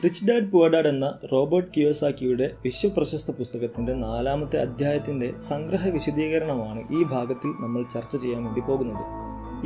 Rich dad poor dad എന്ന Robert കിയോസാക്കിയുടെ വിശ്വപ്രശസ്ത പുസ്തകത്തിൻ്റെ 4ാമത്തെ അധ്യായത്തിൻ്റെ സംഗ്രഹ വിശദീകരണമാണ് ഈ ഭാഗത്തിൽ നമ്മൾ ചർച്ച ചെയ്യാൻ വേണ്ടി പോകുന്നത്.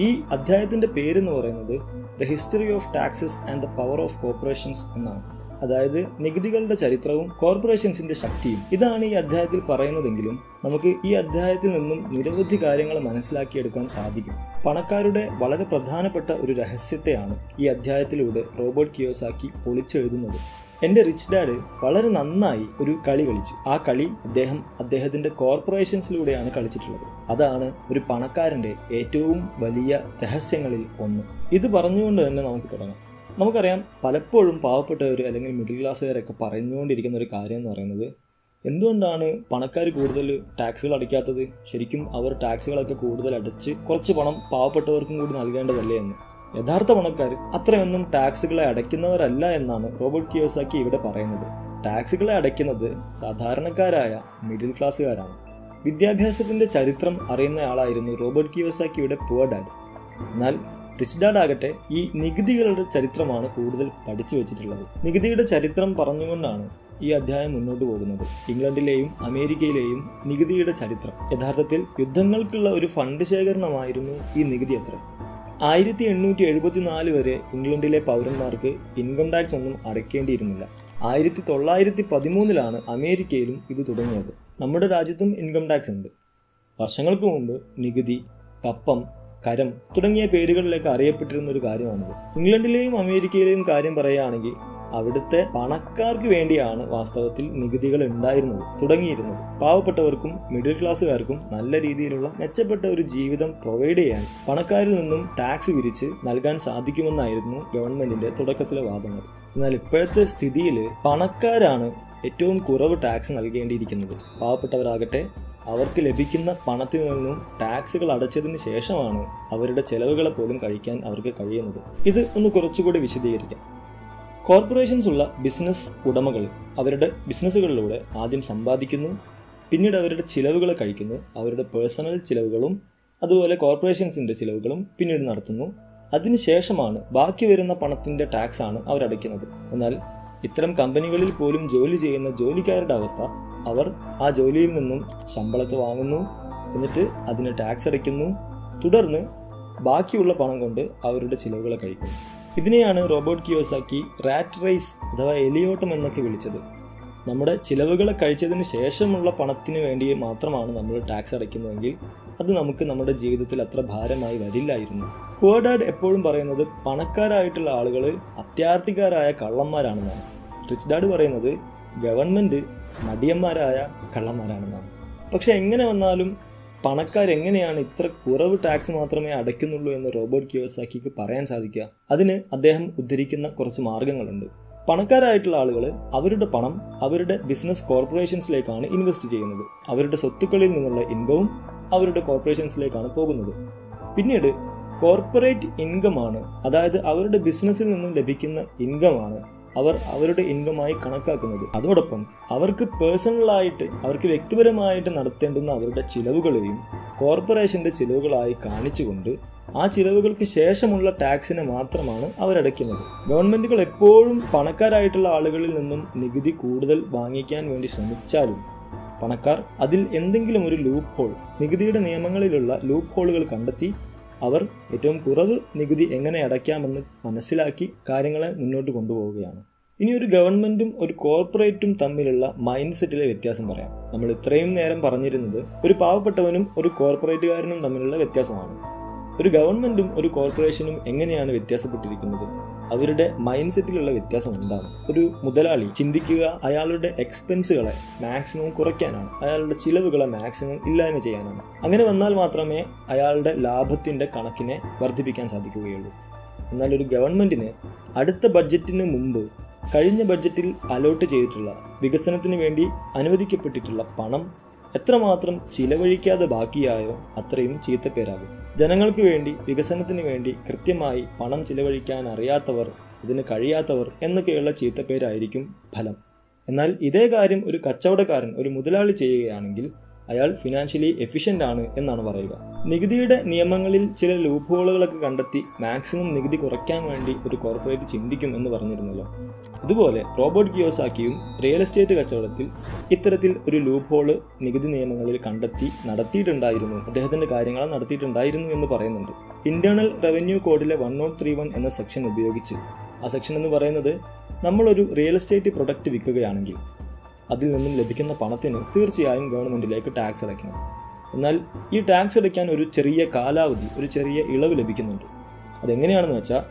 ഈ അധ്യായത്തിൻ്റെ പേരെന്ന് പറയുന്നത് the history of taxes and the power of corporations എന്നാണ്. അതായത് നികുതികളുടെ ചരിത്രവും കോർപ്പറേഷൻസിന്റെ ശക്തിയും. ഇതാണ് ഈ അധ്യായത്തിൽ പറയുന്നതെങ്കിലും നമുക്ക് ഈ അധ്യായത്തിൽ നിന്നും നിരവധി കാര്യങ്ങൾ മനസ്സിലാക്കിയെടുക്കാൻ സാധിക്കും. പണക്കാരുടെ വളരെ പ്രധാനപ്പെട്ട ഒരു രഹസ്യത്തെയാണ് ഈ അധ്യായത്തിലൂടെ റോബർട്ട് കിയോസാക്കി പൊളിച്ചെഴുതുന്നത്. എൻ്റെ റിച്ച് ഡാഡ് വളരെ നന്നായി ഒരു കളി കളിച്ചു. ആ കളി അദ്ദേഹത്തിന്റെ കോർപ്പറേഷൻസിലൂടെയാണ് കളിച്ചിട്ടുള്ളത്. അതാണ് ഒരു പണക്കാരൻ്റെ ഏറ്റവും വലിയ രഹസ്യങ്ങളിൽ ഒന്ന്. ഇത് പറഞ്ഞുകൊണ്ട് തന്നെ നമുക്ക് തുടങ്ങാം. നമുക്കറിയാം, പലപ്പോഴും പാവപ്പെട്ടവർ അല്ലെങ്കിൽ മിഡിൽ ക്ലാസ്സുകാരൊക്കെ പറഞ്ഞുകൊണ്ടിരിക്കുന്ന ഒരു കാര്യം എന്ന് പറയുന്നത്, എന്തുകൊണ്ടാണ് പണക്കാർ കൂടുതൽ ടാക്സുകൾ അടയ്ക്കാത്തത്? ശരിക്കും അവർ ടാക്സുകളൊക്കെ കൂടുതൽ അടച്ച് കുറച്ച് പണം പാവപ്പെട്ടവർക്കും കൂടി നൽകേണ്ടതല്ലേ എന്ന്. യഥാർത്ഥ പണക്കാർ അത്രയൊന്നും ടാക്സുകളെ അടയ്ക്കുന്നവരല്ല എന്നാണ് റോബർട്ട് കിയോസാക്കി ഇവിടെ പറയുന്നത്. ടാക്സുകളെ അടയ്ക്കുന്നത് സാധാരണക്കാരായ മിഡിൽ ക്ലാസ്സുകാരാണ്. വിദ്യാഭ്യാസത്തിന്റെ ചരിത്രം അറിയുന്നയാളായിരുന്നു റോബർട്ട് കിയോസാക്കിയുടെ പുവർ ഡാഡ്. എന്നാൽ റിച്ച് ഡാഡ് ആകട്ടെ ഈ നികുതികളുടെ ചരിത്രമാണ് കൂടുതൽ പഠിച്ചു വെച്ചിട്ടുള്ളത്. നികുതിയുടെ ചരിത്രം പറഞ്ഞുകൊണ്ടാണ് ഈ അധ്യായം മുന്നോട്ട് പോകുന്നത്. ഇംഗ്ലണ്ടിലെയും അമേരിക്കയിലെയും നികുതിയുടെ ചരിത്രം. യഥാർത്ഥത്തിൽ യുദ്ധങ്ങൾക്കുള്ള ഒരു ഫണ്ട് ശേഖരണമായിരുന്നു ഈ നികുതി അത്ര. 1874 വരെ ഇംഗ്ലണ്ടിലെ പൗരന്മാർക്ക് ഇൻകം ടാക്സ് ഒന്നും അടയ്ക്കേണ്ടിയിരുന്നില്ല. 1913 അമേരിക്കയിലും ഇത് തുടങ്ങിയത്. നമ്മുടെ രാജ്യത്തും ഇൻകം ടാക്സ് ഉണ്ട്. വർഷങ്ങൾക്ക് മുമ്പ് നികുതി, കപ്പം, കരം തുടങ്ങിയ പേരുകളിലേക്ക് അറിയപ്പെട്ടിരുന്ന ഒരു കാര്യമാണിത്. ഇംഗ്ലണ്ടിലെയും അമേരിക്കയിലെയും കാര്യം പറയുകയാണെങ്കിൽ അവിടുത്തെ പണക്കാർക്ക് വേണ്ടിയാണ് വാസ്തവത്തിൽ നികുതികൾ തുടങ്ങിയിരുന്നത്. പാവപ്പെട്ടവർക്കും മിഡിൽ ക്ലാസ്സുകാർക്കും നല്ല രീതിയിലുള്ള മെച്ചപ്പെട്ട ഒരു ജീവിതം പ്രൊവൈഡ് ചെയ്യാൻ പണക്കാരിൽ നിന്നും ടാക്സ് പിരിച്ച് നൽകാൻ സാധിക്കുമെന്നായിരുന്നു ഗവൺമെന്റിന്റെ തുടക്കത്തിലെ വാദങ്ങൾ. എന്നാൽ ഇപ്പോഴത്തെ സ്ഥിതിയിൽ പണക്കാരാണ് ഏറ്റവും കുറവ് ടാക്സ് നൽകേണ്ടിയിരിക്കുന്നത്. പാവപ്പെട്ടവരാകട്ടെ അവർക്ക് ലഭിക്കുന്ന പണത്തിൽ നിന്നും ടാക്സുകൾ അടച്ചതിന് ശേഷമാണ് അവരുടെ ചെലവുകളെ പോലും കഴിക്കാൻ അവർക്ക് കഴിയുന്നത്. ഇത് ഒന്ന് കുറച്ചുകൂടി വിശദീകരിക്കാം. കോർപ്പറേഷൻസ് ഉള്ള ബിസിനസ് ഉടമകൾ അവരുടെ ബിസിനസ്സുകളിലൂടെ ആദ്യം സമ്പാദിക്കുന്നു, പിന്നീട് അവരുടെ ചിലവുകൾ കഴിക്കുന്നു. അവരുടെ പേഴ്സണൽ ചിലവുകളും അതുപോലെ കോർപ്പറേഷൻസിൻ്റെ ചിലവുകളും പിന്നീട് നടത്തുന്നു. അതിനുശേഷമാണ് ബാക്കി വരുന്ന പണത്തിൻ്റെ ടാക്സ് ആണ് അവരടയ്ക്കുന്നത്. എന്നാൽ ഇത്തരം കമ്പനികളിൽ പോലും ജോലി ചെയ്യുന്ന ജോലിക്കാരുടെ അവസ്ഥ, അവർ ആ ജോലിയിൽ നിന്നും ശമ്പളത്തെ വാങ്ങുന്നു, എന്നിട്ട് അതിന് ടാക്സ് അടയ്ക്കുന്നു, തുടർന്ന് ബാക്കിയുള്ള പണം കൊണ്ട് അവരുടെ ചിലവുകളെ കഴിക്കുന്നു. ഇതിനെയാണ് റോബർട്ട് കിയോസാക്കി റാറ്റ് റേസ് അഥവാ എലിയോട്ടം എന്നൊക്കെ വിളിച്ചത്. നമ്മുടെ ചിലവുകളെ കഴിച്ചതിന് ശേഷമുള്ള പണത്തിന് വേണ്ടി മാത്രമാണ് നമ്മൾ ടാക്സ് അടയ്ക്കുന്നതെങ്കിൽ അത് നമുക്ക് നമ്മുടെ ജീവിതത്തിൽ അത്ര ഭാരമായി വരില്ലായിരുന്നു. പുവർ ഡാഡ് എപ്പോഴും പറയുന്നത് പണക്കാരായിട്ടുള്ള ആളുകൾ അത്യാർത്ഥികാരായ കള്ളന്മാരാണെന്നാണ്. റിച്ച് ഡാഡ് പറയുന്നത് ഗവൺമെൻറ് മടിയന്മാരായ കള്ളന്മാരാണെന്നാണ്. പക്ഷെ എങ്ങനെ വന്നാലും പണക്കാരെങ്ങനെയാണ് ഇത്ര കുറവ് ടാക്സ് മാത്രമേ അടയ്ക്കുന്നുള്ളൂ എന്ന് റോബർട്ട് കിയോസാക്കിക്ക് പറയാൻ സാധിക്കുക? അതിന് അദ്ദേഹം ഉദ്ധരിക്കുന്ന കുറച്ച് മാർഗങ്ങളുണ്ട്. പണക്കാരായിട്ടുള്ള ആളുകൾ അവരുടെ പണം അവരുടെ ബിസിനസ് കോർപ്പറേഷൻസിലേക്കാണ് ഇൻവെസ്റ്റ് ചെയ്യുന്നത്. അവരുടെ സ്വത്തുക്കളിൽ നിന്നുള്ള ഇൻകവും അവരുടെ കോർപ്പറേഷൻസിലേക്കാണ് പോകുന്നത്. പിന്നീട് കോർപ്പറേറ്റ് ഇൻകമാണ്, അതായത് അവരുടെ ബിസിനസ്സിൽ നിന്നും ലഭിക്കുന്ന ഇൻകമാണ് അവർ അവരുടെ ഇൻകമായി കണക്കാക്കുന്നത്. അതോടൊപ്പം അവർക്ക് പേഴ്സണലായിട്ട് അവർക്ക് വ്യക്തിപരമായിട്ട് നടത്തേണ്ടുന്ന അവരുടെ ചിലവുകളെയും കോർപ്പറേഷൻ്റെ ചിലവുകളായി കാണിച്ചുകൊണ്ട് ആ ചിലവുകൾക്ക് ശേഷമുള്ള ടാക്സിനെ മാത്രമാണ് അവരടയ്ക്കുന്നത്. ഗവൺമെൻറ്റുകൾ എപ്പോഴും പണക്കാരായിട്ടുള്ള ആളുകളിൽ നിന്നും നികുതി കൂടുതൽ വാങ്ങിക്കാൻ വേണ്ടി ശ്രമിച്ചാലും പണക്കാർ അതിൽ എന്തെങ്കിലും ഒരു ലൂപ്പ് ഹോൾ, നികുതിയുടെ നിയമങ്ങളിലുള്ള ലൂപ്പ് ഹോളുകൾ കണ്ടെത്തി അവർ ഏറ്റവും കുറവ് നികുതി എങ്ങനെ അടയ്ക്കാമെന്ന് മനസ്സിലാക്കി കാര്യങ്ങളെ മുന്നോട്ട് കൊണ്ടുപോവുകയാണ്. ഇനി ഒരു ഗവൺമെൻറ്റും ഒരു കോർപ്പറേറ്റും തമ്മിലുള്ള മൈൻഡ് സെറ്റിലെ വ്യത്യാസം പറയാം. നമ്മൾ ഇത്രയും നേരം പറഞ്ഞിരുന്നത് ഒരു പാവപ്പെട്ടവനും ഒരു കോർപ്പറേറ്റുകാരനും തമ്മിലുള്ള വ്യത്യാസമാണ്. ഒരു ഗവൺമെൻറ്റും ഒരു കോർപ്പറേഷനും എങ്ങനെയാണ് വ്യത്യാസപ്പെട്ടിരിക്കുന്നത്? അവരുടെ മൈൻഡ് സെറ്റിലുള്ള വ്യത്യാസം എന്താണ്? ഒരു മുതലാളി ചിന്തിക്കുക അയാളുടെ എക്സ്പെൻസുകളെ മാക്സിമം കുറയ്ക്കാനാണ്, അയാളുടെ ചിലവുകളെ മാക്സിമം ഇല്ലായ്മ ചെയ്യാനാണ്. അങ്ങനെ വന്നാൽ മാത്രമേ അയാളുടെ ലാഭത്തിൻ്റെ കണക്കിനെ വർദ്ധിപ്പിക്കാൻ സാധിക്കുകയുള്ളൂ. എന്നാൽ ഒരു ഗവൺമെൻറ്റിന് അടുത്ത ബഡ്ജറ്റിന് മുമ്പ് കഴിഞ്ഞ ബഡ്ജറ്റിൽ അലോട്ട് ചെയ്തിട്ടുള്ള വികസനത്തിന് വേണ്ടി അനുവദിക്കപ്പെട്ടിട്ടുള്ള പണം എത്രമാത്രം ചിലവഴിക്കാതെ ബാക്കിയായോ അത്രയും ചീത്തപ്പേരാകും. ജനങ്ങൾക്ക് വേണ്ടി, വികസനത്തിന് വേണ്ടി കൃത്യമായി പണം ചിലവഴിക്കാൻ അറിയാത്തവർ, അതിന് കഴിയാത്തവർ എന്നൊക്കെയുള്ള ചീത്തപ്പേരായിരിക്കും ഫലം. എന്നാൽ ഇതേ കാര്യം ഒരു കച്ചവടക്കാരൻ, ഒരു മുതലാളി ചെയ്യുകയാണെങ്കിൽ അയാൾ ഫിനാൻഷ്യലി എഫിഷ്യൻ്റ് ആണ് എന്നാണ് പറയുക. നികുതിയുടെ നിയമങ്ങളിൽ ചില ലൂപ്പ് ഹോളുകളൊക്കെ കണ്ടെത്തി മാക്സിമം നികുതി കുറയ്ക്കാൻ വേണ്ടി ഒരു കോർപ്പറേറ്റ് ചിന്തിക്കും എന്ന് പറഞ്ഞിരുന്നല്ലോ. ഇതുപോലെ റോബർട്ട് കിയോസാക്കിയും റിയൽ എസ്റ്റേറ്റ് കച്ചവടത്തിൽ ഇത്തരത്തിൽ ഒരു ലൂപ്പ് ഹോള് നികുതി നിയമങ്ങളിൽ കണ്ടെത്തി നടത്തിയിട്ടുണ്ടായിരുന്നു, അദ്ദേഹത്തിൻ്റെ കാര്യങ്ങൾ നടത്തിയിട്ടുണ്ടായിരുന്നു എന്ന് പറയുന്നുണ്ട്. ഇന്റേണൽ റവന്യൂ കോഡിലെ 1031 എന്ന സെക്ഷൻ ഉപയോഗിച്ച്, ആ സെക്ഷൻ എന്ന് പറയുന്നത് നമ്മളൊരു റിയൽ എസ്റ്റേറ്റ് പ്രൊഡക്റ്റ് വിൽക്കുകയാണെങ്കിൽ അതിൽ നിന്നും ലഭിക്കുന്ന പണത്തിന് തീർച്ചയായും ഗവൺമെൻറ്റിലേക്ക് ടാക്സ് അടയ്ക്കണം. എന്നാൽ ഈ ടാക്സ് അടയ്ക്കാൻ ഒരു ചെറിയ കാലാവധി, ഒരു ചെറിയ ഇളവ് ലഭിക്കുന്നുണ്ട്. അതെങ്ങനെയാണെന്ന് വെച്ചാൽ,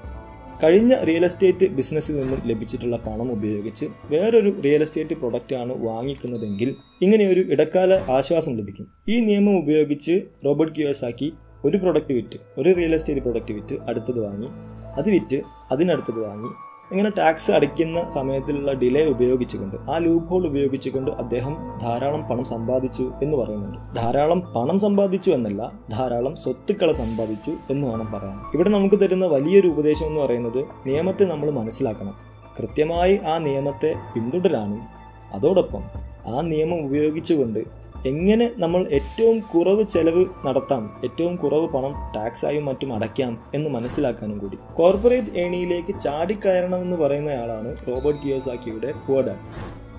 കഴിഞ്ഞ റിയൽ എസ്റ്റേറ്റ് ബിസിനസ്സിൽ നിന്നും ലഭിച്ചിട്ടുള്ള പണം ഉപയോഗിച്ച് വേറൊരു റിയൽ എസ്റ്റേറ്റ് പ്രൊഡക്റ്റാണ് വാങ്ങിക്കുന്നതെങ്കിൽ ഇങ്ങനെയൊരു ഇടക്കാല ആശ്വാസം ലഭിക്കും. ഈ നിയമം ഉപയോഗിച്ച് റോബർട്ട് കിയോസാക്കി ഒരു പ്രൊഡക്റ്റ് വിറ്റ്, ഒരു റിയൽ എസ്റ്റേറ്റ് പ്രൊഡക്റ്റ് വിറ്റ് അടുത്തത് വാങ്ങി, അത് വിറ്റ് അതിനടുത്തത് വാങ്ങി, ഇങ്ങനെ ടാക്സ് അടയ്ക്കുന്ന സമയത്തിലുള്ള ഡിലേ ഉപയോഗിച്ചുകൊണ്ട്, ആ ലൂപ്പ് ഹോൾ ഉപയോഗിച്ചുകൊണ്ട് അദ്ദേഹം ധാരാളം പണം സമ്പാദിച്ചു എന്ന് പറയുന്നുണ്ട്. ധാരാളം പണം സമ്പാദിച്ചു എന്നല്ല, ധാരാളം സ്വത്തുക്കളെ സമ്പാദിച്ചു എന്ന് വേണം പറയാൻ. ഇവിടെ നമുക്ക് തരുന്ന വലിയൊരു ഉപദേശം എന്ന് പറയുന്നത്, നിയമത്തെ നമ്മൾ മനസ്സിലാക്കണം, കൃത്യമായി ആ നിയമത്തെ പിന്തുടരാനും അതോടൊപ്പം ആ നിയമം ഉപയോഗിച്ചുകൊണ്ട് എങ്ങനെ നമ്മൾ ഏറ്റവും കുറവ് ചെലവ് നടത്താം, ഏറ്റവും കുറവ് പണം ടാക്സായും മറ്റും അടയ്ക്കാം എന്ന് മനസ്സിലാക്കാനും കൂടി. കോർപ്പറേറ്റ് ഏണിയിലേക്ക് ചാടിക്കയറണമെന്ന് പറയുന്നയാളാണ് റോബർട്ട് കിയോസാക്കിയുടെ പുവർ ഡാഡ്.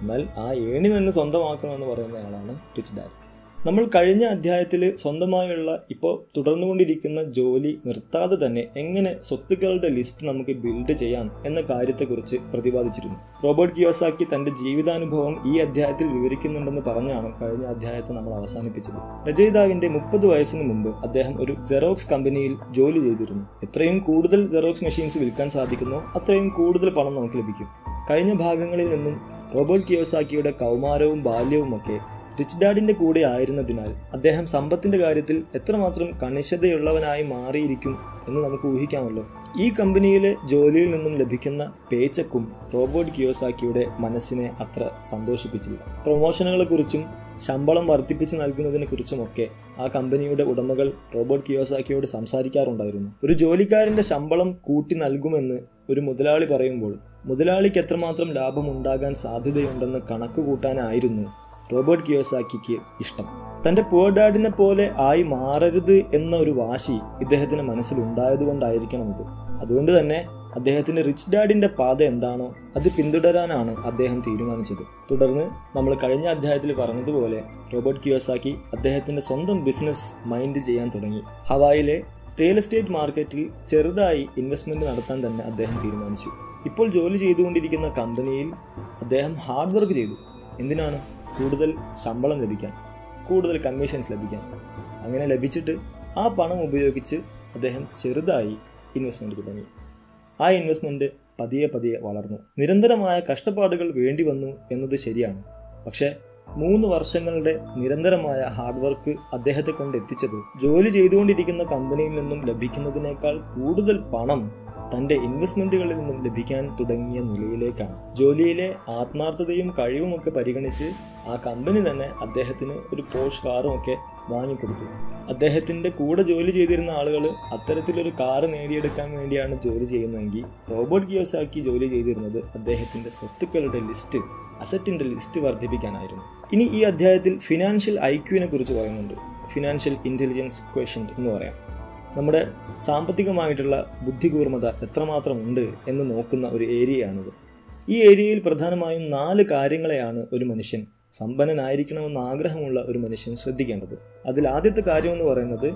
എന്നാൽ ആ ഏണി തന്നെ സ്വന്തമാക്കണമെന്ന് പറയുന്നയാളാണ് റിച്ച് ഡാഡ്. നമ്മൾ കഴിഞ്ഞ അധ്യായത്തിൽ സ്വന്തമായുള്ള ഇപ്പോൾ തുടർന്നുകൊണ്ടിരിക്കുന്ന ജോലി നിർത്താതെ തന്നെ എങ്ങനെ സ്വത്തുക്കളുടെ ലിസ്റ്റ് നമുക്ക് ബിൽഡ് ചെയ്യാം എന്ന കാര്യത്തെക്കുറിച്ച് പ്രതിപാദിച്ചിരുന്നു. റോബർട്ട് കിയോസാക്കി തൻ്റെ ജീവിതാനുഭവം ഈ അധ്യായത്തിൽ വിവരിക്കുന്നുണ്ടെന്ന് പറഞ്ഞാണ് കഴിഞ്ഞ അധ്യായത്തെ നമ്മൾ അവസാനിപ്പിച്ചത്. രചയിതാവിൻ്റെ 30 വയസ്സിന് മുമ്പ് അദ്ദേഹം ഒരു ജെറോക്സ് കമ്പനിയിൽ ജോലി ചെയ്തിരുന്നു. എത്രയും കൂടുതൽ ജെറോക്സ് മെഷീൻസ് വിൽക്കാൻ സാധിക്കുന്നോ അത്രയും കൂടുതൽ പണം നമുക്ക് ലഭിക്കും. കഴിഞ്ഞ ഭാഗങ്ങളിൽ നിന്നും റോബർട്ട് കിയോസാക്കിയുടെ കൗമാരവും ബാല്യവും ഒക്കെ റിച്ച് ഡാഡിൻ്റെ കൂടെ ആയിരുന്നതിനാൽ അദ്ദേഹം സമ്പത്തിൻ്റെ കാര്യത്തിൽ എത്രമാത്രം കണിശതയുള്ളവനായി മാറിയിരിക്കും എന്ന് നമുക്ക് ഊഹിക്കാമല്ലോ. ഈ കമ്പനിയിലെ ജോലിയിൽ നിന്നും ലഭിക്കുന്ന പേച്ചക്കും റോബർട്ട് കിയോസാക്കിയുടെ മനസ്സിനെ അത്ര സന്തോഷിപ്പിച്ചില്ല. പ്രൊമോഷനുകളെക്കുറിച്ചും ശമ്പളം വർദ്ധിപ്പിച്ച് നൽകുന്നതിനെ കുറിച്ചുമൊക്കെ ആ കമ്പനിയുടെ ഉടമകൾ റോബർട്ട് കിയോസാക്കിയോട് സംസാരിക്കാറുണ്ടായിരുന്നു. ഒരു ജോലിക്കാരൻ്റെ ശമ്പളം കൂട്ടി നൽകുമെന്ന് ഒരു മുതലാളി പറയുമ്പോൾ മുതലാളിക്ക് എത്രമാത്രം ലാഭം ഉണ്ടാകാൻ സാധ്യതയുണ്ടെന്ന് കണക്ക് കൂട്ടാനായിരുന്നു റോബർട്ട് കിയോസാക്കിക്ക് ഇഷ്ടം. തൻ്റെ പുവർ ഡാഡിനെ പോലെ ആയി മാറരുത് എന്ന ഒരു വാശി ഇദ്ദേഹത്തിന് മനസ്സിലുണ്ടായതുകൊണ്ടായിരിക്കണം ഇത്. അതുകൊണ്ട് തന്നെ അദ്ദേഹത്തിൻ്റെ റിച്ച് ഡാഡിൻ്റെ പാത എന്താണോ അത് പിന്തുടരാനാണ് അദ്ദേഹം തീരുമാനിച്ചത്. തുടർന്ന് നമ്മൾ കഴിഞ്ഞ അധ്യായത്തിൽ പറഞ്ഞതുപോലെ റോബർട്ട് കിയോസാക്കി അദ്ദേഹത്തിൻ്റെ സ്വന്തം ബിസിനസ് മൈൻഡ് ചെയ്യാൻ തുടങ്ങി. ഹവായിലെ റിയൽ എസ്റ്റേറ്റ് മാർക്കറ്റിൽ ചെറുതായി ഇൻവെസ്റ്റ്മെൻറ്റ് നടത്താൻ തന്നെ അദ്ദേഹം തീരുമാനിച്ചു. ഇപ്പോൾ ജോലി ചെയ്തുകൊണ്ടിരിക്കുന്ന കമ്പനിയിൽ അദ്ദേഹം ഹാർഡ് വർക്ക് ചെയ്തു. എന്തിനാണ്? കൂടുതൽ ശമ്പളം ലഭിക്കാൻ, കൂടുതൽ കമ്മീഷൻസ് ലഭിക്കാൻ. അങ്ങനെ ലഭിച്ചിട്ട് ആ പണം ഉപയോഗിച്ച് അദ്ദേഹം ചെറുതായി ഇൻവെസ്റ്റ്മെൻറ്റ് തുടങ്ങി. ആ ഇൻവെസ്റ്റ്മെൻറ്റ് പതിയെ പതിയെ വളർന്നു. നിരന്തരമായ കഷ്ടപ്പാടുകൾ വേണ്ടി വന്നു എന്നത് ശരിയാണ്. പക്ഷേ 3 വർഷങ്ങളുടെ നിരന്തരമായ ഹാർഡ് വർക്ക് അദ്ദേഹത്തെ കൊണ്ട് എത്തിച്ചത് ജോലി ചെയ്തുകൊണ്ടിരിക്കുന്ന കമ്പനിയിൽ നിന്നും ലഭിക്കുന്നതിനേക്കാൾ കൂടുതൽ പണം തൻ്റെ ഇൻവെസ്റ്റ്മെൻറ്റുകളിൽ നിന്നും ലഭിക്കാൻ തുടങ്ങിയ നിലയിലേക്കാണ്. ജോലിയിലെ ആത്മാർത്ഥതയും കഴിവുമൊക്കെ പരിഗണിച്ച് ആ കമ്പനി തന്നെ അദ്ദേഹത്തിന് ഒരു പോഷ് കാറും ഒക്കെ വാങ്ങിക്കൊടുത്തു. അദ്ദേഹത്തിൻ്റെ കൂടെ ജോലി ചെയ്തിരുന്ന ആളുകൾ അത്തരത്തിലൊരു കാറ് നേടിയെടുക്കാൻ വേണ്ടിയാണ് ജോലി ചെയ്യുന്നതെങ്കിൽ റോബർട്ട് കിയോസാക്കി ജോലി ചെയ്തിരുന്നത് അദ്ദേഹത്തിൻ്റെ സ്വത്തുക്കളുടെ ലിസ്റ്റ്, അസറ്റിൻ്റെ ലിസ്റ്റ് വർദ്ധിപ്പിക്കാനായിരുന്നു. ഇനി ഈ അധ്യായത്തിൽ ഫിനാൻഷ്യൽ ഐക്യുവിനെ കുറിച്ച് പറയുന്നുണ്ട്. ഫിനാൻഷ്യൽ ഇൻ്റലിജൻസ് ക്വഷ്യൻ്റ് എന്ന് പറയാം. നമ്മുടെ സാമ്പത്തികമായിട്ടുള്ള ബുദ്ധികൂർമ്മത എത്രമാത്രം ഉണ്ട് എന്ന് നോക്കുന്ന ഒരു ഏരിയയാണിത്. ഈ ഏരിയയിൽ പ്രധാനമായും 4 കാര്യങ്ങളെയാണ് ഒരു മനുഷ്യൻ, സമ്പന്നനായിരിക്കണമെന്ന് ആഗ്രഹമുള്ള ഒരു മനുഷ്യൻ ശ്രദ്ധിക്കേണ്ടത്. അതിൽ ആദ്യത്തെ കാര്യം എന്ന് പറയുന്നത്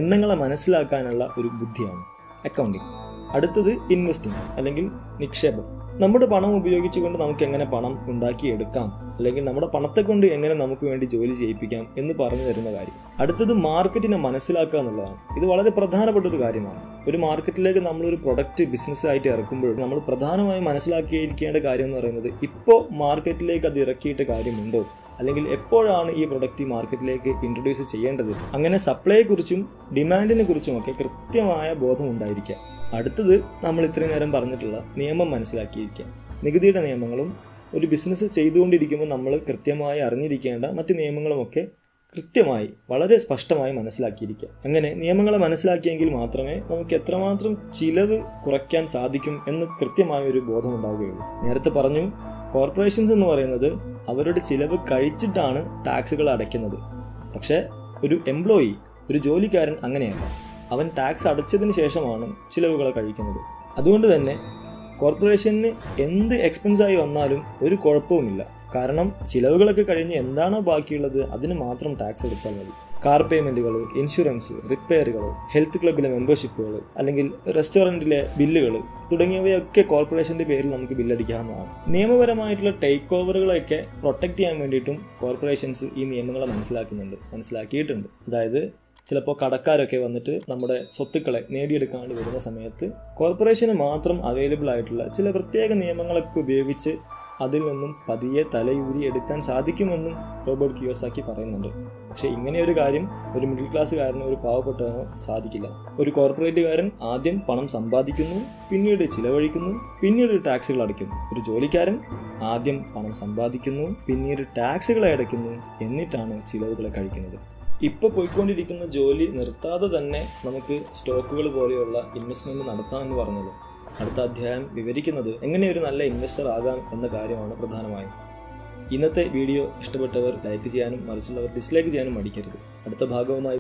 എണ്ണങ്ങളെ മനസ്സിലാക്കാനുള്ള ഒരു ബുദ്ധിയാണ്, അക്കൗണ്ടിങ്. അടുത്തത് ഇൻവെസ്റ്റിംഗ് അല്ലെങ്കിൽ നിക്ഷേപം. നമ്മുടെ പണം ഉപയോഗിച്ചുകൊണ്ട് നമുക്ക് എങ്ങനെ പണം ഉണ്ടാക്കിയെടുക്കാം, അല്ലെങ്കിൽ നമ്മുടെ പണത്തെ കൊണ്ട് എങ്ങനെ നമുക്ക് വേണ്ടി ജോലി ചെയ്യിപ്പിക്കാം എന്ന് പറഞ്ഞു തരുന്ന കാര്യം. അടുത്തത് മാർക്കറ്റിനെ മനസ്സിലാക്കുക എന്നുള്ളതാണ്. ഇത് വളരെ പ്രധാനപ്പെട്ട ഒരു കാര്യമാണ്. ഒരു മാർക്കറ്റിലേക്ക് നമ്മളൊരു പ്രൊഡക്റ്റ് ബിസിനസ് ആയിട്ട് ഇറക്കുമ്പോൾ നമ്മൾ പ്രധാനമായും മനസ്സിലാക്കിയിരിക്കേണ്ട കാര്യം എന്ന് പറയുന്നത്, ഇപ്പോൾ മാർക്കറ്റിലേക്ക് അത് ഇറക്കിയിട്ട് കാര്യമുണ്ടോ, അല്ലെങ്കിൽ എപ്പോഴാണ് ഈ പ്രൊഡക്റ്റ് മാർക്കറ്റിലേക്ക് ഇൻട്രൊഡ്യൂസ് ചെയ്യേണ്ടത്. അങ്ങനെ സപ്ലൈയെക്കുറിച്ചും ഡിമാൻഡിനെ കുറിച്ചുമൊക്കെ കൃത്യമായ ബോധം ഉണ്ടായിരിക്കുക. അടുത്തത് നമ്മൾ ഇത്രയും നേരം പറഞ്ഞിട്ടുള്ള നിയമം മനസ്സിലാക്കിയിരിക്കുക. നികുതിയുടെ നിയമങ്ങളും ഒരു ബിസിനസ് ചെയ്തുകൊണ്ടിരിക്കുമ്പോൾ നമ്മൾ കൃത്യമായി അറിഞ്ഞിരിക്കേണ്ട മറ്റ് നിയമങ്ങളുമൊക്കെ കൃത്യമായി വളരെ സ്പഷ്ടമായി മനസ്സിലാക്കിയിരിക്കുക. അങ്ങനെ നിയമങ്ങളെ മനസ്സിലാക്കിയെങ്കിൽ മാത്രമേ നമുക്ക് എത്രമാത്രം ചിലവ് കുറയ്ക്കാൻ സാധിക്കും എന്ന് കൃത്യമായ ഒരു ബോധം ഉണ്ടാവുകയുള്ളൂ. നേരത്തെ പറഞ്ഞു, കോർപ്പറേഷൻസ് എന്ന് പറയുന്നത് അവരുടെ ചിലവ് കഴിച്ചിട്ടാണ് ടാക്സുകൾ അടയ്ക്കുന്നത്. പക്ഷേ ഒരു എംപ്ലോയി, ഒരു ജോലിക്കാരൻ അങ്ങനെയല്ല. അവൻ ടാക്സ് അടച്ചതിന് ശേഷമാണ് ചിലവുകൾ കഴിക്കുന്നത്. അതുകൊണ്ട് തന്നെ കോർപ്പറേഷന് എന്ത് എക്സ്പെൻസായി വന്നാലും ഒരു കുഴപ്പവുമില്ല. കാരണം ചിലവുകളൊക്കെ കഴിഞ്ഞ് എന്താണോ ബാക്കിയുള്ളത് അതിന് മാത്രം ടാക്സ് അടിച്ചാൽ മതി. കാർ പേയ്മെൻറ്റുകൾ, ഇൻഷുറൻസ്, റിപ്പയറുകൾ, ഹെൽത്ത് ക്ലബിലെ മെമ്പർഷിപ്പുകൾ, അല്ലെങ്കിൽ റെസ്റ്റോറൻറ്റിലെ ബില്ലുകൾ തുടങ്ങിയവയൊക്കെ കോർപ്പറേഷൻ്റെ പേരിൽ നമുക്ക് ബില്ലടിക്കാവുന്നതാണ്. നിയമപരമായിട്ടുള്ള ടേക്ക് ഓവറുകളൊക്കെ പ്രൊട്ടക്റ്റ് ചെയ്യാൻ വേണ്ടിയിട്ടും കോർപ്പറേഷൻസ് ഈ നിയമങ്ങളെ മനസ്സിലാക്കിയിട്ടുണ്ട്. അതായത് ചിലപ്പോൾ കടക്കാരൊക്കെ വന്നിട്ട് നമ്മുടെ സ്വത്തുക്കളെ നേടിയെടുക്കാണ്ട് വരുന്ന സമയത്ത് കോർപ്പറേഷന് മാത്രം അവൈലബിൾ ആയിട്ടുള്ള ചില പ്രത്യേക നിയമങ്ങളൊക്കെ ഉപയോഗിച്ച് അതിൽ നിന്നും പതിയെ തലയൂരി എടുക്കാൻ സാധിക്കുമെന്നും റോബർട്ട് കിയോസാക്കി പറയുന്നുണ്ട്. പക്ഷെ ഇങ്ങനെയൊരു കാര്യം ഒരു മിഡിൽ ക്ലാസ്സുകാരനോ ഒരു പാവപ്പെട്ടവനോ സാധിക്കില്ല. ഒരു കോർപ്പറേറ്റുകാരൻ ആദ്യം പണം സമ്പാദിക്കുന്നു, പിന്നീട് ചിലവഴിക്കുന്നു, പിന്നീട് ടാക്സുകൾ അടയ്ക്കുന്നു. ഒരു ജോലിക്കാരൻ ആദ്യം പണം സമ്പാദിക്കുന്നു, പിന്നീട് ടാക്സുകളെ അടയ്ക്കുന്നു, എന്നിട്ടാണ് ചിലവുകളെ കഴിക്കുന്നത്. ഇപ്പോൾ പോയിക്കൊണ്ടിരിക്കുന്ന ജോലി നിർത്താതെ തന്നെ നമുക്ക് സ്റ്റോക്കുകൾ പോലെയുള്ള ഇൻവെസ്റ്റ്മെൻറ്റ് നടത്താമെന്ന് പറഞ്ഞത് അടുത്ത അധ്യായം വിവരിക്കുന്നത് എങ്ങനെ ഒരു നല്ല ഇൻവെസ്റ്റർ ആകാം എന്ന കാര്യമാണ് പ്രധാനമായും. ഇന്നത്തെ വീഡിയോ ഇഷ്ടപ്പെട്ടവർ ലൈക്ക് ചെയ്യാനും മറിച്ചുള്ളവർ ഡിസ്ലൈക്ക് ചെയ്യാനും മടിക്കരുത്. അടുത്ത ഭാഗവുമായി